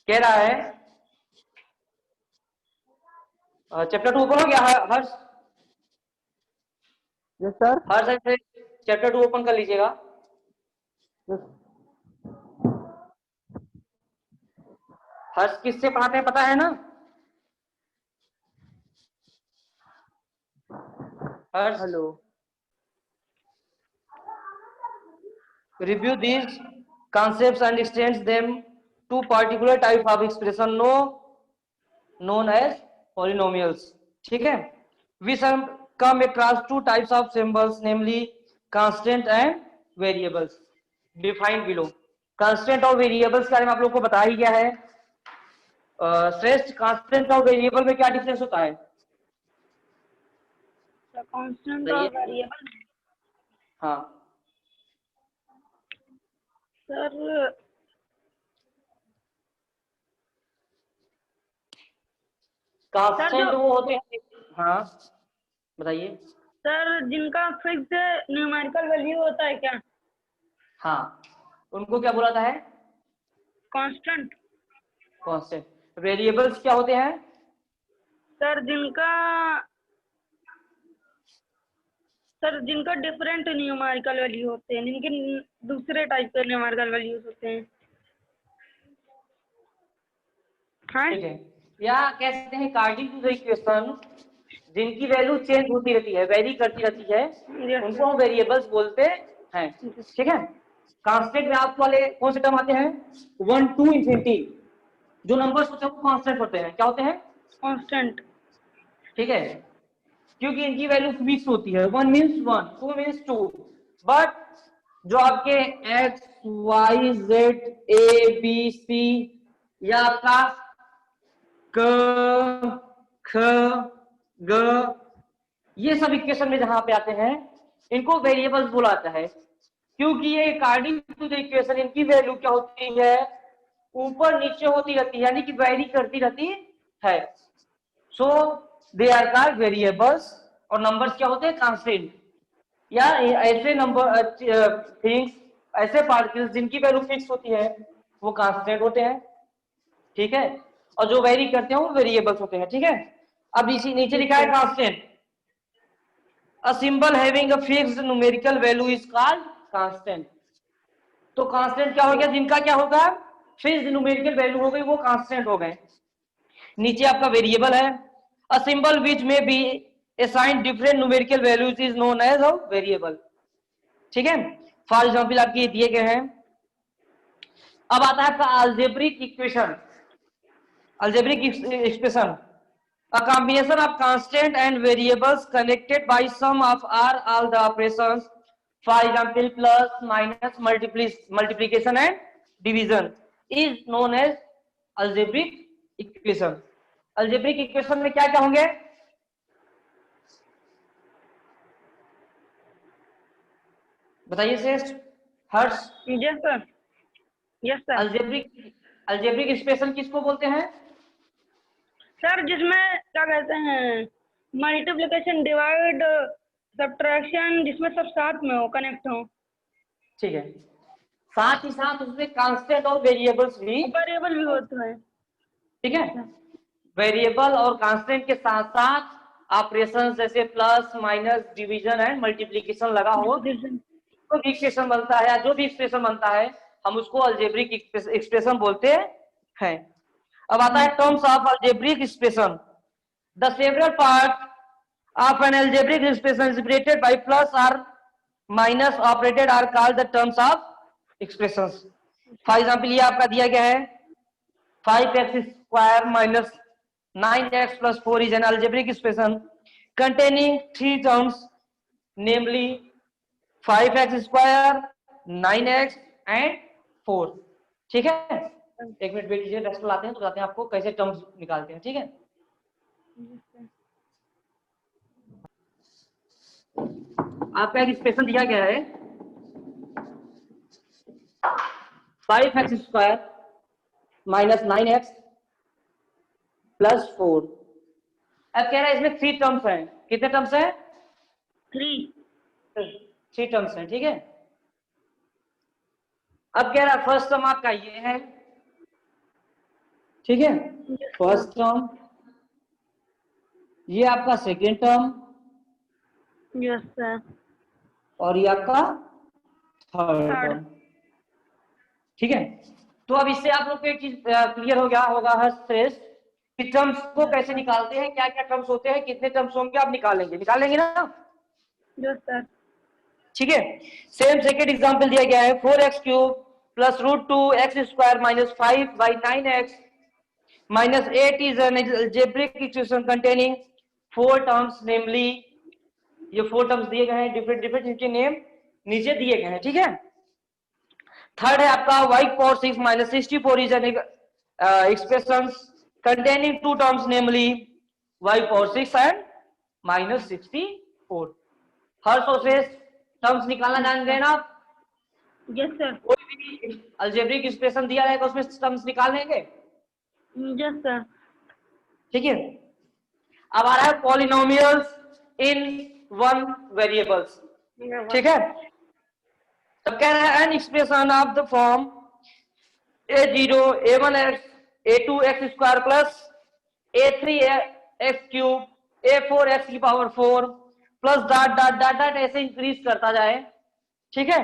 कह रहा है चैप्टर 2 ओपन हो गया Harsh? Yes sir. Harsh chapter 2 open कर लीजिएगा। हर्ष किससे पढ़ाते हैं पता है ना? Harsh, hello. review these concepts and extends them to particular type of expression known as polynomials. ठीक है? We shall come across two types of symbols, namely constant and variables defined below. constant और variables के बारे में आप लोगों को बता ही गया है। श्रेष्ठ कांस्टेंट और वेरिएबल में क्या डिफरेंस होता है? कांस्टेंट और वेरिएबल। हाँ सर कांस्टेंट वो होते हैं, हाँ बताइए सर, जिनका फिक्स न्यूमेरिकल वैल्यू होता है क्या? हाँ, उनको क्या बोला जाता है? कांस्टेंट। कांस्टेंट। वेरिएबल्स क्या होते हैं? सर जिनका डिफरेंट न्यूमेरिकल वैल्यू होते हैं, जिनके दूसरे टाइप के न्यूमेरिकल वैल्यूज होते हैं। हाँ ठीक है, या कह सकते हैं अकॉर्डिंग टू द इक्वेशन जिनकी वैल्यू चेंज होती रहती है, वेरी करती रहती है, उनको हम वेरिएबल्स बोलते हैं। ठीक है? कांस्टेंट में आप वाले कौन से टर्म आते हैं? 1 2 इंफिनिटी, जो नंबर्स होते हैं वो कांस्टेंट होते हैं। क्या होते हैं? कांस्टेंट। ठीक है, क्योंकि इनकी वैल्यू फिक्स होती है। 1 मीन्स 1, 2 मीन्स 2, बट जो आपके x y z a b c या आपका क ख ग ये सब इक्वेशन में जहां पे आते हैं इनको वेरिएबल्स बोला जाता है, क्योंकि ये अकॉर्डिंग टू द इक्वेशन इनकी वैल्यू क्या होती है? ऊपर नीचे होती रहती है, यानी कि वेरी करती रहती है। सो दे आर कॉल्ड वेरिएबल्स। और नंबर्स क्या होते हैं? कांस्टेंट, या ऐसे नंबर थिंग्स, ऐसे पार्टिकल्स जिनकी वैल्यू फिक्स होती है वो कांस्टेंट होते हैं। ठीक है? और जो वेरी करते हैं वो वेरिएबल्स होते हैं। ठीक है? अब इसी नीचे लिखा है constant. A symbol having a fixed numerical value is called constant. तो कांस्टेंट क्या हो गया? जिनका क्या होगा? फिक्स्ड न्यूमेरिकल वैल्यू हो गई, वो कांस्टेंट हो गए। नीचे आपका वेरिएबल है। अ सिंबल विच में be assign different numerical values is known as a variable. ठीक है? फॉर एग्जांपल आपके दिए गए हैं। अब आता है आपका algebraic equation, algebraic expression, a combination of constant and variables connected by sum of all the operations, for example plus, minus, multiplication and division is known as algebraic equation. algebraic equation में क्या क्या होंगे? बताइए Shreshth. Harsh, yes sir. Yes sir. Algebraic expression किसको बोलते हैं? Sir, जिसमें क्या कहते हैं, मल्टीप्लिकेशन, डिवाइड, सब्ट्रैक्शन, जिसमें सब साथ में हो, कनेक्ट हो। ठीक है, साथ ही साथ उसमें कांस्टेंट और वेरिएबल्स भी वेरिएबल भी होते हैं। ठीक है? वेरिएबल और कांस्टेंट के साथ साथ ऑपरेशंस जैसे plus, minus, division and multiplication लगा हो, तो भी इक्वेशन बनता है, या जो भी एक्सप्रेशन बनता है हम उसको अलजेब्रिक एक्सप्रेशन बोलते हैं। अब आता है terms of algebraic expression. The several part of an algebraic expression separated by plus और minus operated are called the terms of expressions. For example ये आपका दिया गया है 5x square minus 9x plus 4 is an algebraic expression containing three terms, namely 5x square, 9x and 4। ठीक है? एक minute wait कीजिए, रेस्ट लाते हैं तो बताते हैं आपको कैसे टर्म्स निकालते हैं। ठीक है? आपका एक एक्सप्रेशन दिया गया है 5x square minus 9x plus 4। अब कह रहा है इसमें 3 टर्म्स हैं। कितने टर्म्स हैं? 3 टर्म्स हैं। ठीक है? अब कह रहा है फर्स्ट टर्म आपका ये है ठीक है, फर्स्ट टर्म, ये आपका सेकेंड टर्म, यस सर। और ये आपका थर्ड थर्ड। टर्म। ठीक है, तो अब इससे आप लोग को एक चीज क्लियर हो गया होगा हर्षश्रेष्ठ कि टर्म्स को कैसे निकालते हैं, क्या क्या टर्म्स होते हैं, कितने टर्म्स होंगे, आप निकालेंगे ना। Yes sir. ठीक है, सेम सेकेंड एग्जांपल दिया गया है 4x³ plus √2x² minus 5/9x minus 8 is an algebraic equation containing 4 terms, namely ये 4 टर्म्स दिए गए हैं, डिफरेंट डिफरेंट, इनके नेम नीचे दिए गए हैं। ठीक है, थर्ड है आपका y⁴ minus 64 is an expression containing 2 terms, namely y⁴ and minus 64। हर्ष और शेष टर्म्स निकालना जान गए ना आप? Yes sir. कोई भी अलजेब्रिक एक्सप्रेशन दिया रहेगा उसमें टर्म्स निकाल लेंगे। Yes sir. ठीक है, अब आ रहा है पॉलिनोमियल्स इन वन वेरिएबल्स। ठीक है, तब कह रहा है an expression of the form a0 a1x a2x² plus a3x³ a4x⁴ plus dot dot dot dot ऐसे इंक्रीज करता जाए। ठीक है,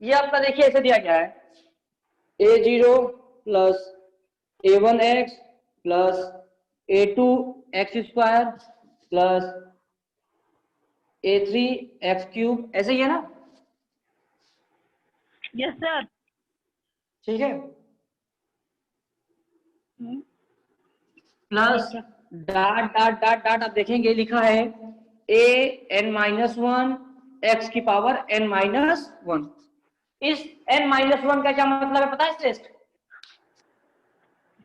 ये आपका देखिए ऐसे दिया गया है a0 plus a1x plus a2x² plus a3x³, ऐसे ही है ना? Yes sir. ठीक है, plus dot dot dot dot आप देखेंगे लिखा है an-1 x⁻n-1। इस n-1 का क्या मतलब है पता है श्रेष्ठ?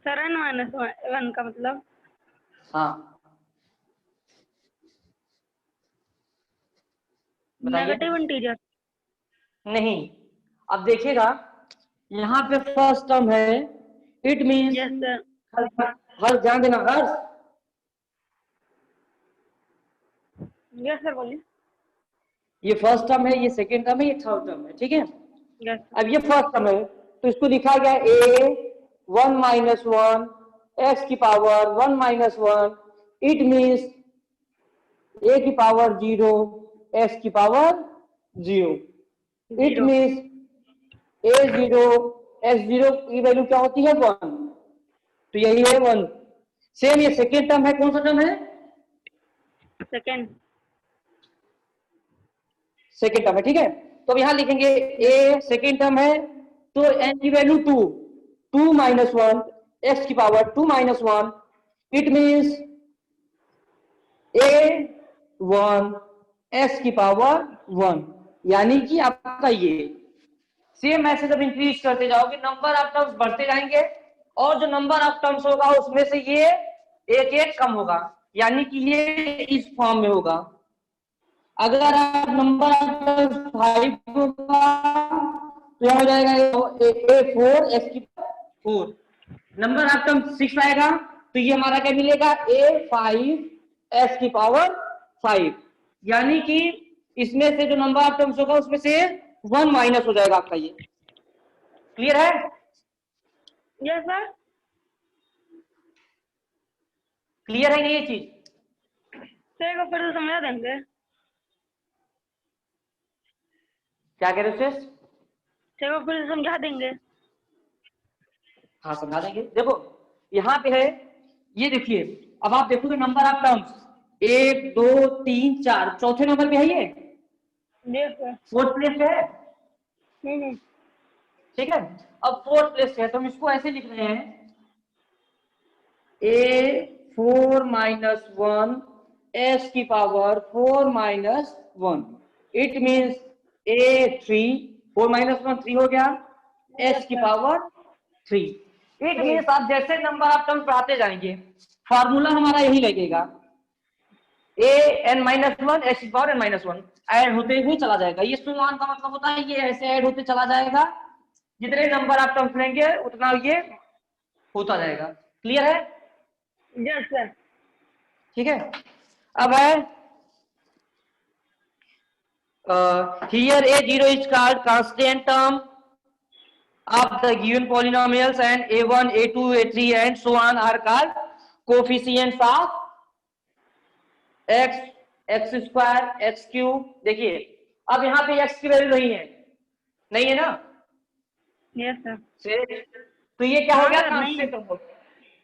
सर n-1 का मतलब? हाँ बताइए। Negative integer. नहीं, अब देखिएगा यहाँ पे फर्स्ट टर्म है, इट मीन्स, यस सर। हर ध्यान देना हर, यस सर बोलिए। ये फर्स्ट टर्म है, ये सेकेंड टर्म है, ये थर्ड टर्म है। ठीक है, यस। अब ये फर्स्ट टर्म है तो इसको लिखा गया a1-1 x⁻1 - 1, it means a⁻0 x⁻0, it means a0 x0 की वैल्यू क्या होती है 1, तो यही है 1। सेम ये सेकेंड टर्म है, कौन सा टर्म है? सेकेंड। सेकेंड टर्म है। ठीक है, तो अब यहां लिखेंगे a सेकेंड टर्म है तो n की value 2 2 - 1 x⁻2 - 1, it means a1 x⁻1, यानी कि आपका ये सेम ऐसे जब इंक्रीज करते जाओगे नंबर ऑफ टर्म्स बढ़ते जाएंगे और जो नंबर ऑफ टर्म्स होगा उसमें से ये एक एक कम होगा, यानी कि ये इस फॉर्म में होगा। अगर आप नंबर ऑफ टर्म्स 5 होगा तो यह हो जाएगा a4 x⁴। Number of terms 6 आएगा तो ये हमारा क्या मिलेगा a5 x⁵, यानी कि इसमें से जो नंबर ऑफ टर्म्स होगा उसमें से 1 माइनस हो जाएगा आपका। ये क्लियर है? Yes sir. क्लियर है नहीं ये चीज? सर को फिर से समझा देंगे? क्या कह रहे हो शेष? सर को फिर से समझा देंगे? हाँ समझा देंगे। देखो यहाँ पे है, ये देखिए, अब आप देखोगे नंबर ऑफ टर्म्स 1 2 3 4, चौथे नंबर पे है ये, यस सर। फोर्थ प्लेस पे है। ठीक है, अब फोर्थ प्लेस पे है तो हम इसको ऐसे लिख रहे हैं a4 - 1 x⁴ - 1, it means a3 4 - 1 3 हो गया x⁻3, इट मीन्स आप जैसे नंबर ऑफ टर्म्स बढ़ाते जाएंगे फार्मूला हमारा यही लगेगा an-1 x⁻n-1 ऐड होते हुए चला जाएगा। ये सुमान का मतलब होता है ये ऐसे ऐड होते चला जाएगा, जितने नंबर ऑफ टर्म्स लेंगे उतना ये होता जाएगा। क्लियर है? Yes sir. ठीक है, अब है Here a0 is called constant term of the given polynomials and a1, a2, a3 and so on are called coefficients of x, x square, x cube. देखिए अब यहाँ पे x की वैल्यू नहीं है ना? Yes sir. तो ये क्या हो गया? हाँ, नहीं है।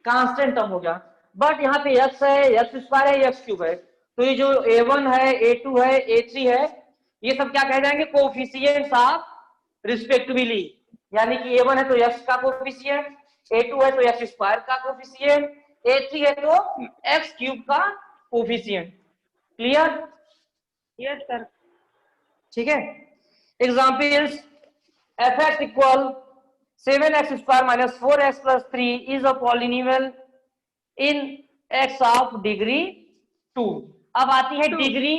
कांस्टेंट टर्म हो गया। बट यहाँ पे x है, x स्क्वायर है, x क्यूब है, तो ये जो a1 है, a2 है, a3 है, ये सब क्या कह जाएंगे? Coefficients of respectively. यानी कि a1 है तो x का कोएफिशिएंट, a2 है तो x स्क्वायर का कोएफिशिएंट, a3 है तो x क्यूब का कोएफिशिएंट। क्लियर? Yes sir. ठीक है। Examples: fx equal 7x square minus 4x plus 3 is a polynomial in x of degree 2। अब आती है डिग्री,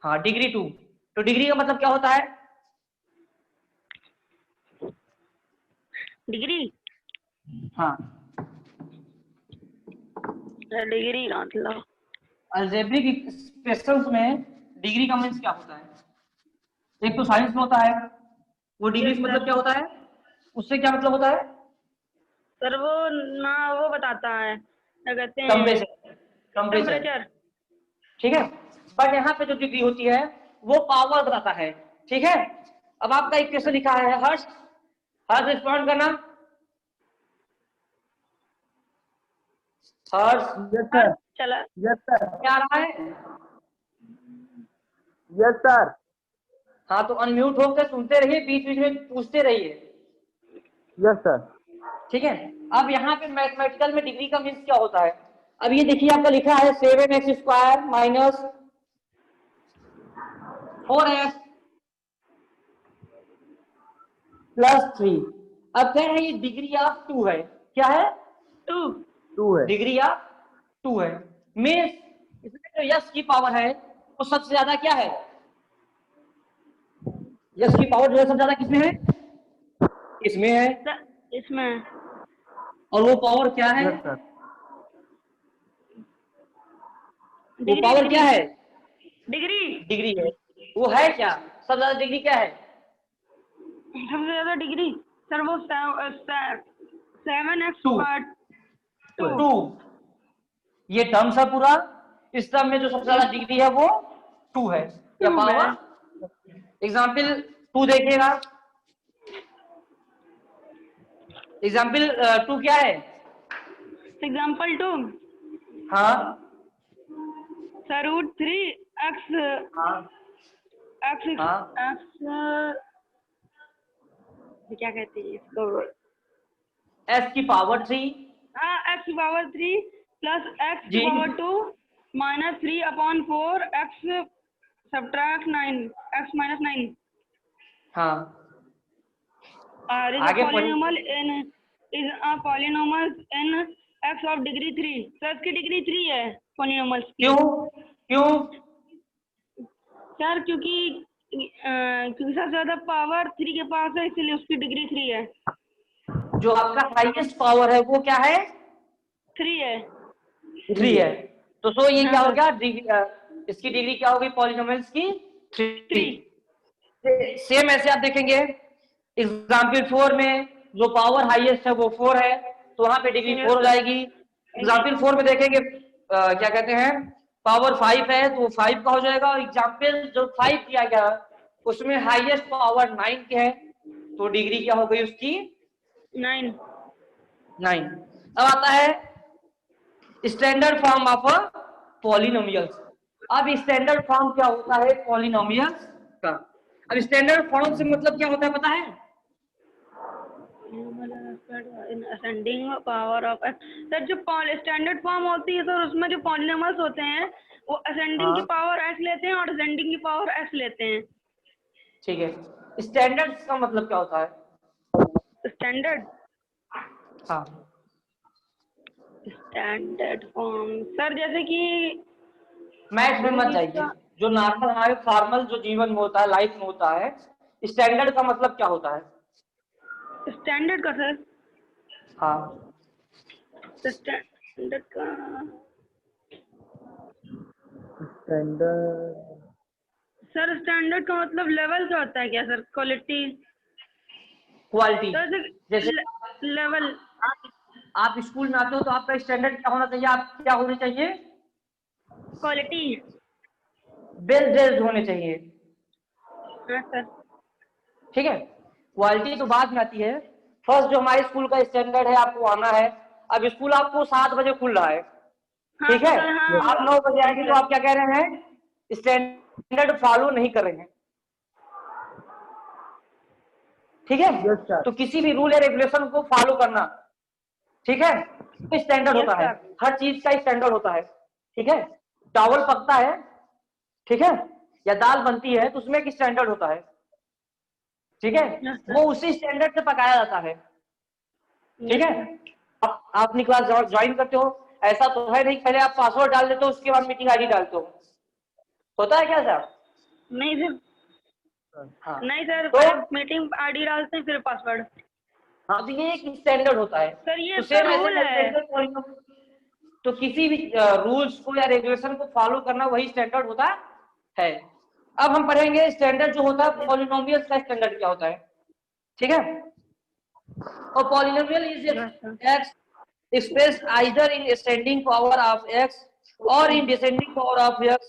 हाँ डिग्री 2। तो डिग्री का मतलब क्या होता है? डिग्री, हाँ डिग्री का मतलब अलजेब्रिक एक्सप्रेशंस में डिग्री का मीन्स क्या होता है? एक तो साइंस में होता है, वो डिग्री से मतलब क्या होता है? उससे क्या मतलब होता है? सर वो ना वो बताता है, क्या कहते हैं, टेम्परेचर। ठीक है। बट यहाँ पे जो डिग्री होती है वो पावर बताता है। ठीक है। अब आपका एक क्वेश्चन लिखा है, हर्ष रिस्पॉन्ड करना। हर्ष चला। Yes sir. क्या आ रहा है? Yes sir. हाँ तो अनम्यूट होकर सुनते रहिए, बीच बीच में पूछते रहिए। Yes sir. ठीक है। अब यहाँ पे मैथमेटिकल में डिग्री का मीन्स क्या होता है? अब ये देखिए आपका लिखा है 7x square minus 4x plus 3। अब कह रहे हैं ये डिग्री ऑफ 2 है। क्या है? 2 है। डिग्री ऑफ 2 है। मीन्स इसमें जो यस की पावर है वो सबसे ज्यादा क्या है? यस की पावर जो है सबसे ज्यादा किसमें है? इसमें है। इसमें। और वो पावर क्या है? Yes sir. वो पावर क्या है? डिग्री। डिग्री है। वो है क्या? सबसे ज्यादा डिग्री क्या है? सबसे ज्यादा डिग्री सर वो 7x Two. टू। 2। ये टर्म्स है पूरा। इस टर्म में जो सबसे ज्यादा डिग्री है वो 2 है, या 2 है। पावर। एग्जाम्पल 2 देखिएगा। एग्जाम्पल 2 क्या है? एग्जाम्पल 2 हाँ रूट 3 एक्स हाँ एक्स हाँ एक्स क्या कहते हैं इसको, s की पावर 3 एक्स की पावर 3 प्लस एक्स की जी। Power 2 minus 3/4 x subtract 9 x minus 9 हाँ इज अ आगे पढ़िए। Polynomial in x of degree 3। Sir इसकी डिग्री 3 है पॉलिनोमियल्स की। क्यों? सर क्योंकि सबसे ज्यादा पावर 3 के पास है, इसलिए उसकी डिग्री 3 है। जो आपका हाईएस्ट पावर है वो क्या है? 3 है। 3 है। तो सो ये हाँ क्या हो सर। गया? इसकी डिग्री क्या होगी पॉलिनोमियल्स की? 3। 3। सेम ऐसे आप देखेंगे एग्जाम्पल 4 में जो पावर हाईएस्ट है वो 4 है, तो वहां पे डिग्री 4 हो जाएगी। एग्जाम्पल 4 में देखेंगे क्या कहते हैं, पावर 5 है तो वो 5 का हो जाएगा। एग्जाम्पल जो 5 दिया गया उसमें हाईएस्ट पावर 9 की है, तो डिग्री क्या हो गई उसकी? 9। 9। अब आता है स्टैंडर्ड फॉर्म ऑफ पॉलिनोमियल्स। अब स्टैंडर्ड फॉर्म क्या होता है पॉलिनोमियल्स का? अब स्टैंडर्ड फॉर्म से मतलब क्या होता है पता है? In ascending power of sir जो स्टैंडर्ड फॉर्म होती है सर, उसमें जो पॉलिनोमियल्स होते हैं वो असेंडिंग की पावर s लेते हैं और असेंडिंग की पावर s लेते हैं। ठीक है। स्टैंडर्ड का मतलब क्या होता है? स्टैंडर्ड हाँ स्टैंडर्ड फॉर्म सर जैसे कि मैथ्स में मत जाइए, जो नॉर्मल हमारे फॉर्मल जो जीवन में होता है, लाइफ में होता है। स्टैंडर्ड का मतलब क्या होता है? स्टैंडर्ड का सर, हाँ स्टैंडर्ड का स्टैंडर्ड सर स्टैंडर्ड का मतलब लेवल क्या होता है क्या सर? क्वालिटी? क्वालिटी जैसे लेवल। आप स्कूल में आते हो तो आपका स्टैंडर्ड क्या होना चाहिए, आप क्या होने चाहिए, क्वालिटी। वेल ड्रेस्ड होने चाहिए। हाँ सर। ठीक है, क्वालिटी तो बाद में आती है। फर्स्ट जो हमारे स्कूल का स्टैंडर्ड है, आपको आना है। अब स्कूल आपको 7 बजे खुल रहा है, हाँ ठीक है, सर, हाँ। आप 9 बजे आएंगे तो सर, आप क्या कह रहे हैं, स्टैंडर्ड फॉलो नहीं कर रहे हैं। ठीक है, यस सर। तो किसी भी रूल या रेगुलेशन को फॉलो करना, ठीक है, स्टैंडर्ड यस होता है। सर। हर चीज का स्टैंडर्ड होता है। ठीक है, चावल पकता है, ठीक है, या दाल बनती है तो उसमें एक स्टैंडर्ड होता है। ठीक है, यस वो सर। उसी स्टैंडर्ड से पकाया जाता है। ठीक यस है, सर। आप अपनी क्लास ज्वाइन करते हो, ऐसा तो है नहीं पहले आप पासवर्ड डाल देते हो उसके बाद मीटिंग आईडी डालते हो, होता है क्या सर? नहीं सर, हाँ, नहीं सर, तो पहले मीटिंग आईडी डालते हैं फिर पासवर्ड। हाँ, तो ये एक स्टैंडर्ड होता है। सर ये तो तो सेम ऐसे रूल है। तो किसी भी रूल्स को या रेगुलेशन को फॉलो करना वही स्टैंडर्ड होता है। अब हम पढ़ेंगे स्टैंडर्ड जो होता है, पॉलिनोमियल्स का स्टैंडर्ड क्या होता है। ठीक है, और polynomial is yes sir. X expressed either in ascending power of x or in descending power of x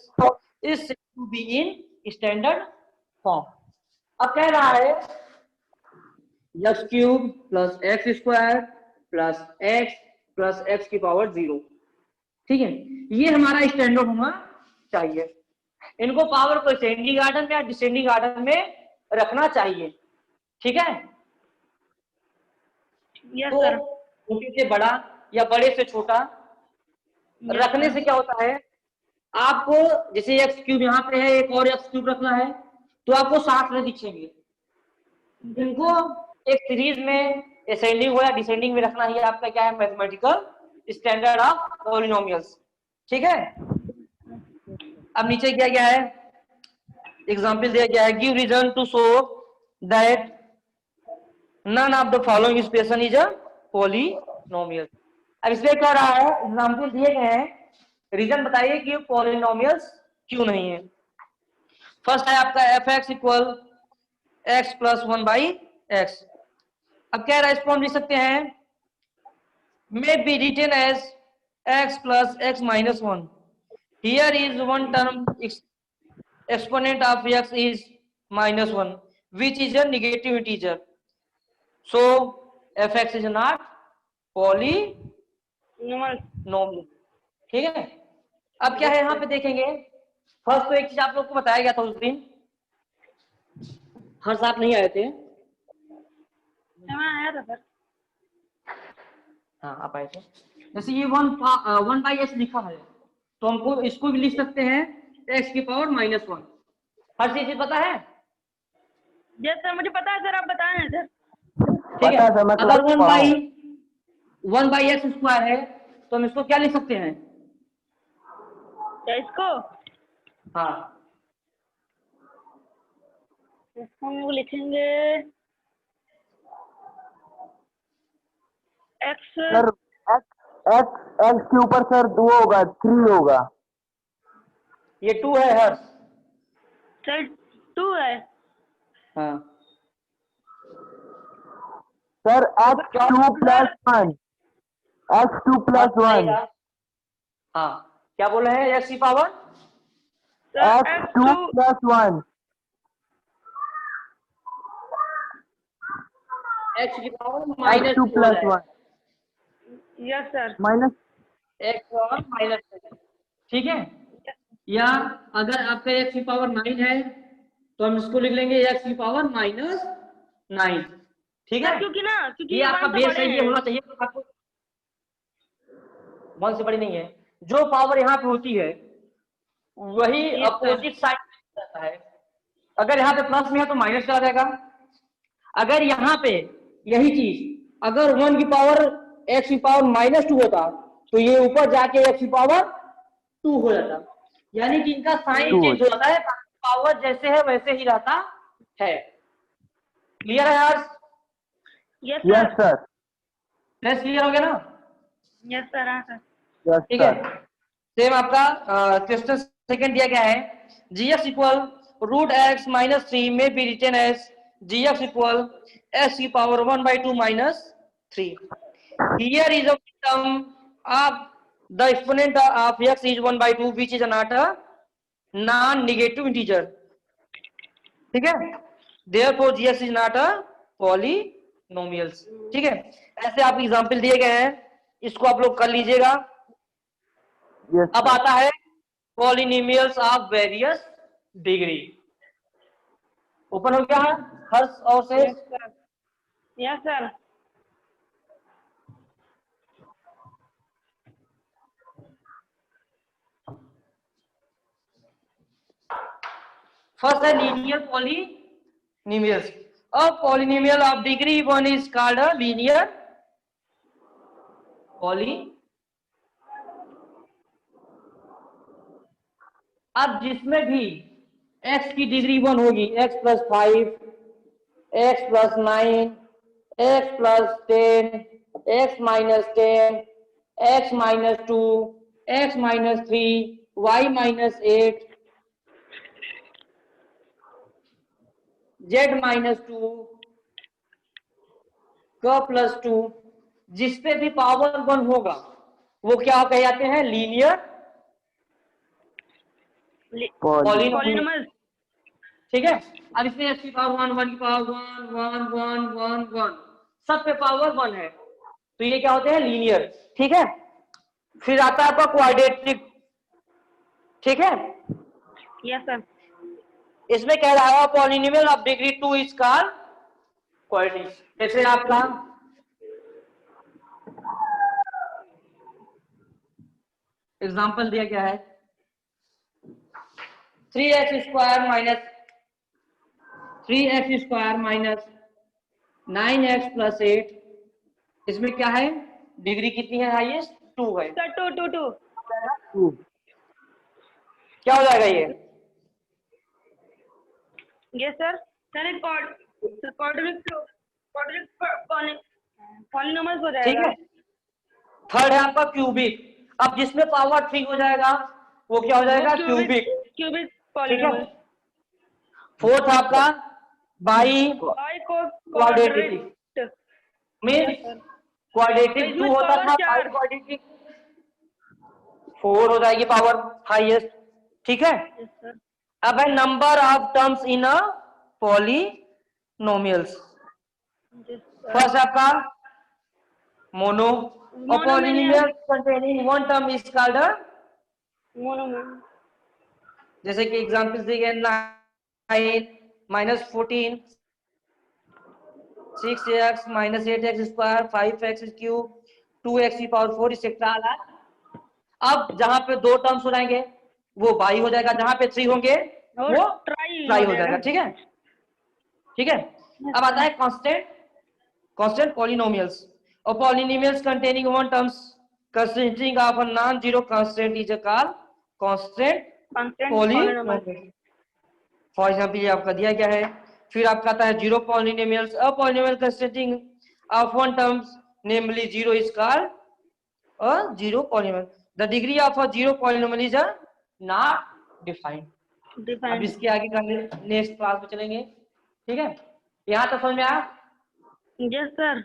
is said to be in standard form। अब कह रहा है x cube plus x square plus x की power 0। ठीक है, ये हमारा standard होना चाहिए। इनको पावर को असेंडिंग आर्डर में या डिसेंडिंग आर्डर में रखना चाहिए। ठीक है, यस तो सर। छोटे से बड़ा या बड़े से छोटा यस रखने सर। से क्या होता है, आपको जैसे एक्स क्यूब यहाँ पे है, एक और एक्स क्यूब रखना है तो आपको साथ में दिखेंगे। इनको एक सीरीज में असेंडिंग हो या डिसेंडिंग में रखना ही आपका क्या है, मैथमेटिकल स्टैंडर्ड ऑफ पॉलिनोमियल्स। ठीक है, अब नीचे क्या गया है, एग्जाम्पल दिया गया है, give reason to show that none of the following expression is a polynomial. अब इसमें क्या रहा है, एग्जाम्पल दिए गए हैं, रीजन बताइए कि पॉलिनोमियल्स क्यों नहीं है। फर्स्ट है आपका f x equal x plus 1/x। अब क्या रेस्पॉन्ड लिख सकते हैं, may be written as x plus x minus 1। Here is one term exponent of x is -1 which is a negative integer, so fx is not polynomial। ठीक है, अब क्या है यहाँ पे देखेंगे, फर्स्ट तो एक चीज आप लोग को बताया गया था उस दिन, हर साथ नहीं आए थे। आया था सर। हाँ, आप आए थे। जैसे ये 1/x लिखा है तो हमको इसको भी लिख सकते हैं x की पावर -1। हर चीज पता है। यस सर, मुझे पता है सर, आप बताएं सर। ठीक है, पता सर, मैं अगर क्लास पढ़ा हूं। 1/x स्क्वायर है तो हम इसको क्या लिख सकते हैं, क्या इसको? हाँ, इसको हम लोग लिखेंगे x. Sir x x x के ऊपर सर 2 होगा, 3 होगा। ये 2 है हर्ष। सर 2 है। हाँ, sir x2 plus 1, x2 plus 1, हाँ, क्या बोल रहे हैं, x की power sir x2 plus 1, x की पावर x2 -2 हो प्लस जाएगा, 1 यस सर। माइनस। x और -2। ठीक है, या अगर आपका x की पावर 9 है तो हम इसको लिख लेंगे x की पावर -9। ठीक है, सर क्योंकि ये ये आपका 1 से बेस बड़े है, ये हैं। होना चाहिए आपको। 1 से बड़ी नहीं है, जो पावर यहाँ पे होती है वही यस सर। अपोजिट साइड रहता है। अगर यहाँ पे प्लस में है तो माइनस चला जाएगा। अगर यहाँ पे यही चीज अगर 1 की पावर x की पावर -2 होता तो ये ऊपर जाके x की पावर 2 हो जाता, यानी कि इनका साइन 2 चेंज हो जाता है, पावर जैसे है वैसे ही रहता है। क्लियर है यार? Yes yes sir. Sir. Next clear हो गया ना? Yes sir. हाँ सर। यस ठीक है, सर। सेम आपका क्वेश्चन सेकंड दिया गया है, g x equal root x minus 3 may be written as gx equal x की power 1/2 minus 3. Here is a term of the exponent of x is 1/2 which is not a non-negative integer. ठीक है, therefore gx is not a polynomials. ठीक है, ऐसे आप example दिए गए हैं, इसको आप लोग कर लीजिएगा. Yes, अब आता है polynomials of various degree. Open हो गया है हर्ष और से. Yes sir. Yes sir. First है linear polynomials. A polynomial of degree 1 is called a linear poly. अब जिसमें भी x की डिग्री 1 होगी, x + 5, x + 9, x + 10, x - 10, x - 2, x - 3, y - 8, z - 2, क + 2, जिसपे भी पावर 1 होगा वो क्या कहे जाते हैं? Linear polynomial. ठीक है, अब इसमें x की पावर 1, 1 की पावर 1, 1, 1, 1, 1, सब पे पावर 1 है, तो ये क्या होते हैं? लीनियर. ठीक है, फिर आता है आपका क्वाड्रेटिक. ठीक है, यस सर. इसमें कह रहा है polynomial of degree 2 is called quadratic. जैसे आपका एग्जांपल दिया गया है 3x² माइनस 9x + 8. इसमें क्या है? डिग्री कितनी है? हाईएस्ट 2 है. सर 2 2 2. क्या हो जाएगा ये? Yes sir. Sir quadratic polynomials हो ठीक जाएगा. है. थर्ड है आपका क्यूबिक. अब जिसमें पावर 3 हो जाएगा वो क्या हो जाएगा? क्यूबिक. क्यूबिक ठीक है. पॉलिनोमियल. फोर्थ आपका बाई क्वाड्रेटिक मीन्स क्वाड्रेटिक 2 होता था, बाई क्वाड्रेटिक 4 हो जाएगी पावर हाईएस्ट. ठीक है. Yes sir. अब है number of terms in a polynomials. First आपका mono. Polynomial containing one term is called a monomial. जैसे कि एग्जांपल्स दिए गए 9 - 14, 6x - 8x², 5x³, 2x की पावर 4 इसेट्रा. अब जहां पे 2 टर्म्स हो जाएंगे वो बाई हो जाएगा, जहां पे 3 होंगे वो ट्राई हो जाएगा. ठीक है. ठीक है. अब आता है कांस्टेंट पॉलिनोमियल्स. और polynomials containing one terms consisting of a non zero constant is called constant polynomial. For example ये आपका दिया गया है. फिर आपका आता है zero polynomials. A polynomial consisting of one terms namely zero is called a zero polynomial. The degree of a zero polynomial is not defined. अब इसके आगे का नेक्स्ट क्लास में चलेंगे. ठीक है, यहाँ तक समझ में आया? Yes sir.